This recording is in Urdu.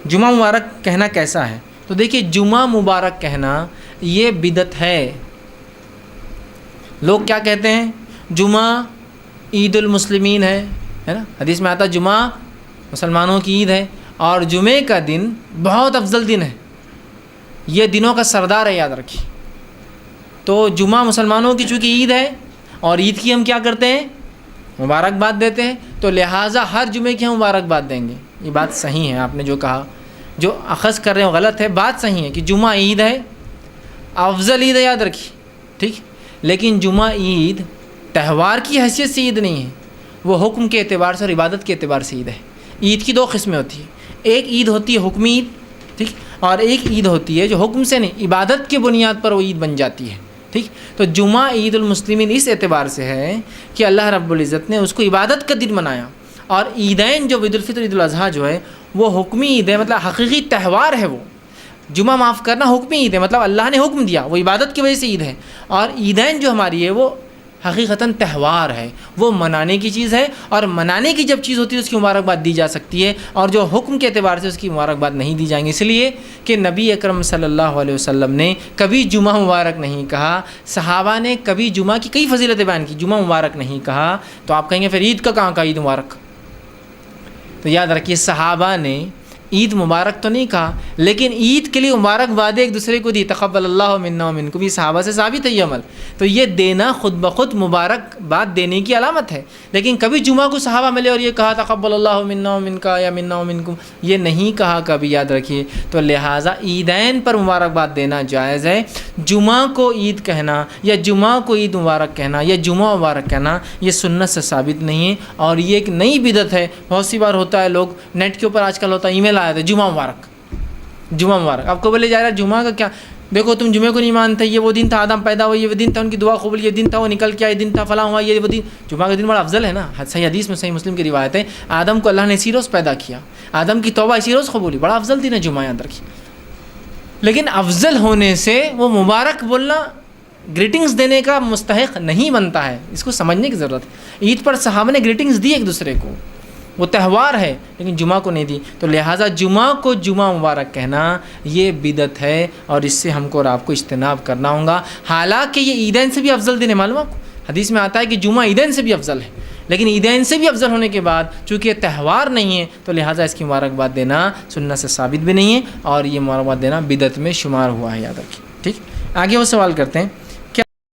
جمعہ مبارک کہنا کیسا ہے؟ تو دیکھیے جمعہ مبارک کہنا یہ بدعت ہے۔ لوگ کیا کہتے ہیں؟ جمعہ عید المسلمین ہے نا، حدیث میں آتا جمعہ مسلمانوں کی عید ہے، اور جمعے کا دن بہت افضل دن ہے، یہ دنوں کا سردار ہے، یاد رکھیے۔ تو جمعہ مسلمانوں کی چونکہ عید ہے، اور عید کی ہم کیا کرتے ہیں؟ مبارکباد دیتے ہیں، تو لہٰذا ہر جمعے کی ہم مبارکباد دیں گے۔ یہ بات صحیح ہے، آپ نے جو کہا، جو اخذ کر رہے ہیں غلط ہے، بات صحیح ہے کہ جمعہ عید ہے، افضل عید ہے، یاد رکھیے، ٹھیک۔ لیکن جمعہ عید تہوار کی حیثیت سے عید نہیں ہے، وہ حکم کے اعتبار سے اور عبادت کے اعتبار سے عید ہے۔ عید کی دو قسمیں ہوتی ہیں، ایک عید ہوتی ہے حکمی عید، ٹھیک، اور ایک عید ہوتی ہے جو حکم سے نہیں، عبادت کی بنیاد پر وہ عید بن جاتی ہے، ٹھیک۔ تو جمعہ عید المسلمین اس اعتبار سے ہے کہ اللہ رب العزت نے اس کو عبادت کا دن منایا، اور عیدین جو عید الفطر عید الاضحیٰ جو ہے وہ حکمی عید ہے، مطلب حقیقی تہوار ہے وہ۔ جمعہ معاف کرنا حکمی عید ہے، مطلب اللہ نے حکم دیا، وہ عبادت کی وجہ سے عید ہے، اور عیدین جو ہماری ہے وہ حقیقتاً تہوار ہے، وہ منانے کی چیز ہے، اور منانے کی جب چیز ہوتی ہے اس کی مبارکباد دی جا سکتی ہے، اور جو حکم کے اعتبار سے اس کی مبارکباد نہیں دی جائیں گی، اس لیے کہ نبی اکرم صلی اللہ علیہ وسلم نے کبھی جمعہ مبارک نہیں کہا، صحابہ نے کبھی جمعہ کی کئی فضیلتیں بیان کی، جمعہ مبارک نہیں کہا، تو آپ کہیں گے پھر عید کا کہاں کا عید مبارک؟ تو یاد رکھیے صحابہ نے عید مبارک تو نہیں کہا، لیکن عید کے لیے مبارکباد ایک دوسرے کو دی، تقبل اللہ منا ومنکم، یہ صحابہ سے ثابت ہے یہ عمل، تو یہ دینا خود بخود مبارکباد دینے کی علامت ہے۔ لیکن کبھی جمعہ کو صحابہ ملے اور یہ کہا تقبل اللہ منا ومنکا یا منا ومنکم، یہ نہیں کہا کبھی، یاد رکھیے۔ تو لہٰذا عیدین پر مبارکباد دینا جائز ہے، جمعہ کو عید کہنا یا جمعہ کو عید مبارک کہنا یا جمعہ مبارک کہنا یہ سنت سے ثابت نہیں ہے، اور یہ ایک نئی بدعت ہے۔ بہت سی بار ہوتا ہے، لوگ نیٹ کے اوپر آج کل ہوتا ہے ای میل آیا تھا جمعہ مبارک، جمعہ مبارک، آپ کو بولے جا رہا ہے جمعہ کا کیا؟ دیکھو تم جمعے کو نہیں مانتے، یہ وہ دن تھا آدم پیدا ہوا، یہ وہ دن تھا ان کی دعا قبول، یہ دن تھا وہ نکل کے، یہ دن تھا فلاں ہوا، یہ وہ دن۔ جمعہ کا دن بڑا افضل ہے نا، صحیح حدیث میں، صحیح مسلم کی روایت ہے، آدم کو اللہ نے اسی روز پیدا کیا، آدم کی توبہ اسی روز قبولی، بڑا افضل دن ہے جمعہ، یاد رکھیے۔ لیکن افضل ہونے سے وہ مبارک بولنا، گریٹنگز دینے کا مستحق نہیں بنتا ہے، اس کو سمجھنے کی ضرورت ہے۔ عید پر صحابہ نے گریٹنگز دی ایک دوسرے کو، وہ تہوار ہے، لیکن جمعہ کو نہیں دی، تو لہٰذا جمعہ کو جمعہ مبارک کہنا یہ بدعت ہے، اور اس سے ہم کو اور آپ کو اجتناب کرنا ہوگا۔ حالانکہ یہ عیدین سے بھی افضل دن ہے، معلوم آپ کو، حدیث میں آتا ہے کہ جمعہ عیدین سے بھی افضل ہے، لیکن عیدین سے بھی افضل ہونے کے بعد چونکہ یہ تہوار نہیں ہے، تو لہٰذا اس کی مبارکباد دینا سنت سے ثابت بھی نہیں ہے، اور یہ مبارکباد دینا بدعت میں شمار ہوا ہے، یاد رکھیے، ٹھیک۔ آگے وہ سوال کرتے ہیں